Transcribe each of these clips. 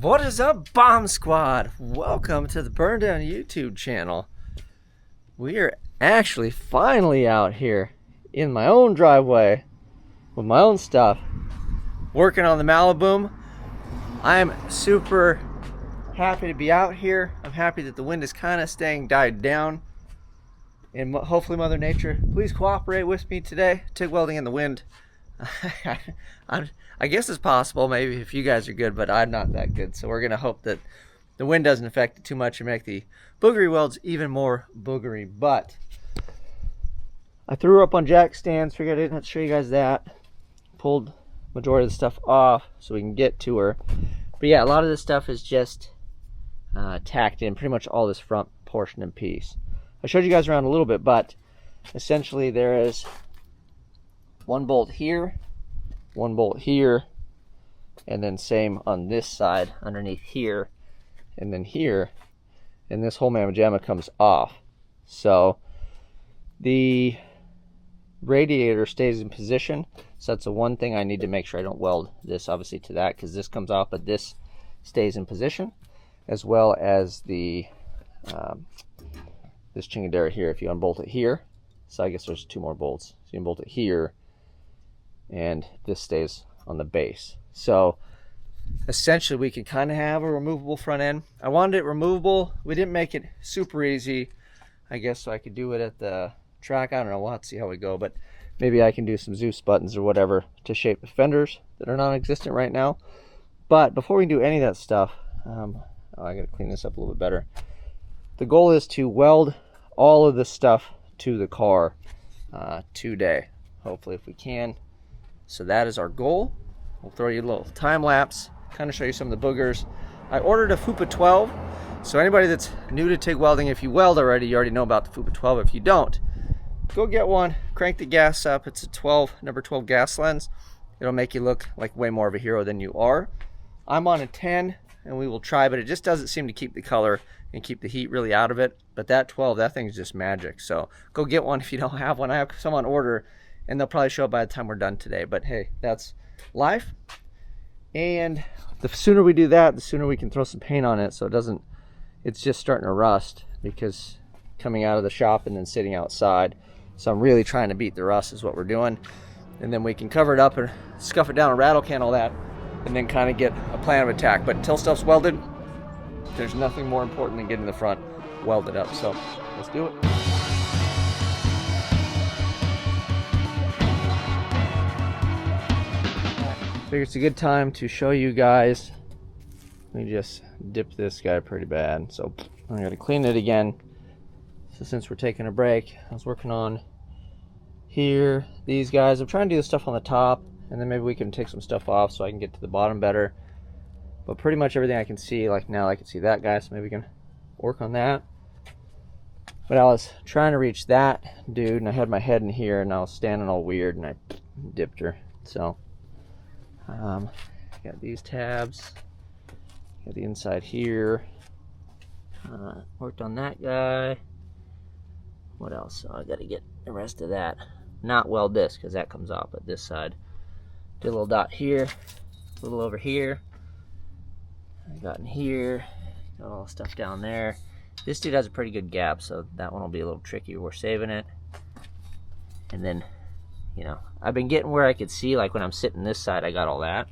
What is up, Bomb Squad? Welcome to the Burndown YouTube channel. We are actually finally out here in my own driveway with my own stuff, working on the Maliboom. I am super happy to be out here. I'm happy that the wind is kind of died down. And hopefully Mother Nature, please cooperate with me today. TIG welding in the wind. I guess it's possible, maybe if you guys are good, but I'm not that good. So we're going to hope that the wind doesn't affect it too much and make the boogery welds even more boogery. But I threw up on jack stands, figured I didn't have to show you guys that. Pulled majority of the stuff off so we can get to her. But yeah, a lot of this stuff is just tacked in, pretty much all this front portion and piece. I showed you guys around a little bit, but essentially there is one bolt here, one bolt here, and then same on this side underneath here, and then here, and this whole mamma jamma comes off. So the radiator stays in position, so that's the one thing I need to make sure I don't weld this obviously to that, because this comes off, but this stays in position, as well as the this chingadera here. If you unbolt it here, so I guess there's two more bolts, so you can bolt it here, and this stays on the base. So essentially we can kind of have a removable front end. I wanted it removable. We didn't make it super easy, I guess, so I could do it at the track. I don't know, we'll have to see how we go, but maybe I can do some Zeus buttons or whatever to shape the fenders that are non-existent right now. But before we do any of that stuff, I gotta clean this up a little bit better. The goal is to weld all of this stuff to the car today, hopefully, if we can. So that is our goal. We'll throw you a little time lapse, kind of show you some of the boogers. I ordered a FUPA 12, so anybody that's new to TIG welding, if you weld already, you already know about the FUPA 12. If you don't, go get one, crank the gas up. It's a number 12 gas lens. It'll make you look like way more of a hero than you are. I'm on a 10, and we will try, but it just doesn't seem to keep the color and keep the heat really out of it. But that 12, that thing's just magic. So go get one if you don't have one. I have some on order, and they'll probably show up by the time we're done today. But hey, that's life. And the sooner we do that, the sooner we can throw some paint on it, so it's just starting to rust, because coming out of the shop and then sitting outside. So I'm really trying to beat the rust is what we're doing. And then we can cover it up and scuff it down and rattle can all that, and then kind of get a plan of attack. But until stuff's welded, there's nothing more important than getting the front welded up. So let's do it. Figure it's a good time to show you guys. Let me just dip this guy pretty bad, so I gotta clean it again. So since we're taking a break, I was working on here, these guys. I'm trying to do the stuff on the top, and then maybe we can take some stuff off so I can get to the bottom better. But pretty much everything I can see, like now I can see that guy, so maybe we can work on that. But I was trying to reach that dude, and I had my head in here, and I was standing all weird, and I dipped her. So got these tabs, got the inside here, worked on that guy. What else? So I gotta get the rest of that, not weld this because that comes off, but this side. Did a little dot here, a little over here, I got in here, got all the stuff down there. This dude has a pretty good gap, so that one will be a little tricky. We're saving it. And then, you know, I've been getting where I could see, like when I'm sitting this side, I got all that.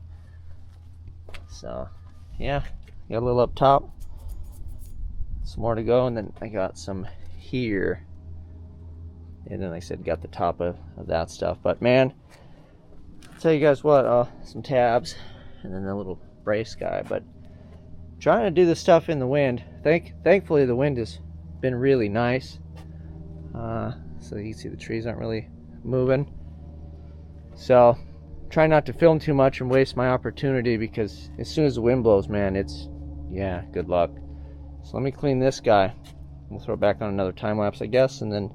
So, yeah, got a little up top, some more to go, and then I got some here. And then, like I said, got the top of that stuff. But man, I'll tell you guys what, some tabs, and then the little brace guy. But trying to do this stuff in the wind. Thankfully, the wind has been really nice. So you can see the trees aren't really moving. So try not to film too much and waste my opportunity, because as soon as the wind blows, man, it's, yeah, good luck. So let me clean this guy. We'll throw it back on another time lapse, I guess, and then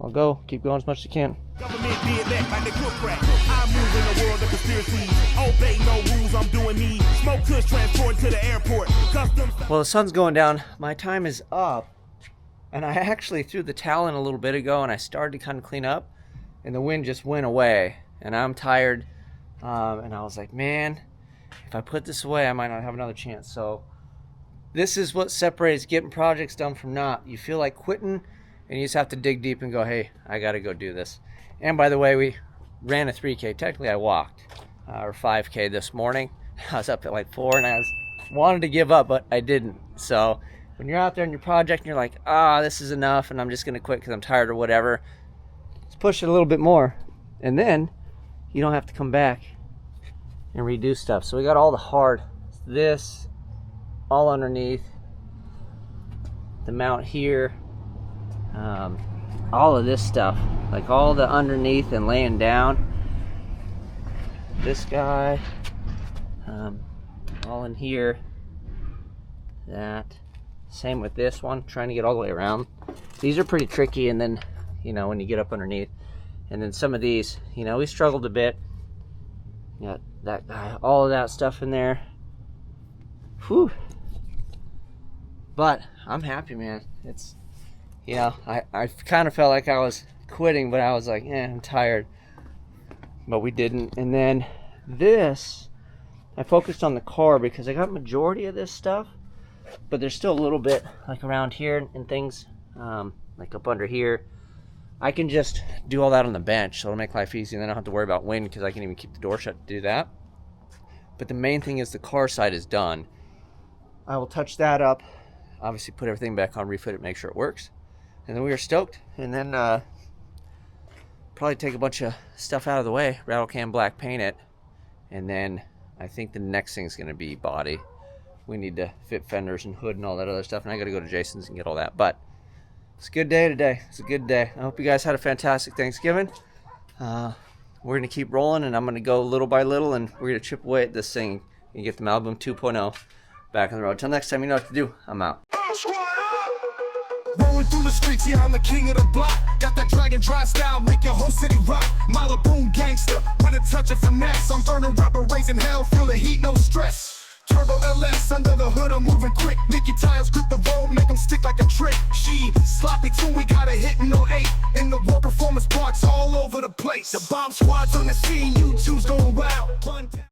I'll keep going as much as I can. Government did that like they cook crack. I move in a world of conspiracies. Obey no rules, I'm doing me. Smoke kush transported to the airport. Well, the sun's going down. My time is up. And I actually threw the towel in a little bit ago, and I started to kind of clean up, and the wind just went away. And I'm tired. And I was like, man, if I put this away, I might not have another chance. So this is what separates getting projects done from not. You feel like quitting, and you just have to dig deep and go, hey, I got to go do this. And by the way, we ran a 3K. Technically, I walked, or 5K this morning. I was up at like 4, and I wanted to give up, but I didn't. So when you're out there in your project and you're like, this is enough, and I'm just going to quit because I'm tired or whatever, let's push it a little bit more. And then you don't have to come back and redo stuff. So we got all the hard, this, all underneath, the mount here, all of this stuff, like all the underneath and laying down. This guy, all in here, that. Same with this one, trying to get all the way around. These are pretty tricky, and then, you know, when you get up underneath. And then some of these, you know, we struggled a bit. Got that guy, all of that stuff in there. Whew. But I'm happy, man. It's, you know, I kind of felt like I was quitting, but I was like, I'm tired. But we didn't. And then this, I focused on the car because I got majority of this stuff, but there's still a little bit like around here and things, like up under here. I can just do all that on the bench, so it'll make life easy, and then I don't have to worry about wind because I can even keep the door shut to do that. But the main thing is the car side is done. I will touch that up, obviously put everything back on, refit it, make sure it works. And then we are stoked. And then probably take a bunch of stuff out of the way, rattle can black paint it. And then I think the next thing is going to be body. We need to fit fenders and hood and all that other stuff. And I got to go to Jason's and get all that. But it's a good day today. It's a good day. I hope you guys had a fantastic Thanksgiving. We're going to keep rolling, and I'm going to go little by little, and we're going to chip away at this thing and get the Maliboom 2.0 back on the road. Until next time, you know what to do. I'm out. Rolling through the streets, yeah, I'm the king of the block. Got that dragon dry style, make your whole city rock. Maliboom gangster, with a touch of finesse. I'm burning rubber, raising hell, feel the heat, no stress. Turbo LS, under the hood, I'm moving quick. Nicky tires grip the road, make them stick like a trick. She, sloppy too, we got a hit in 08. In the war performance parts all over the place. The bomb squad's on the scene, you two's going wild.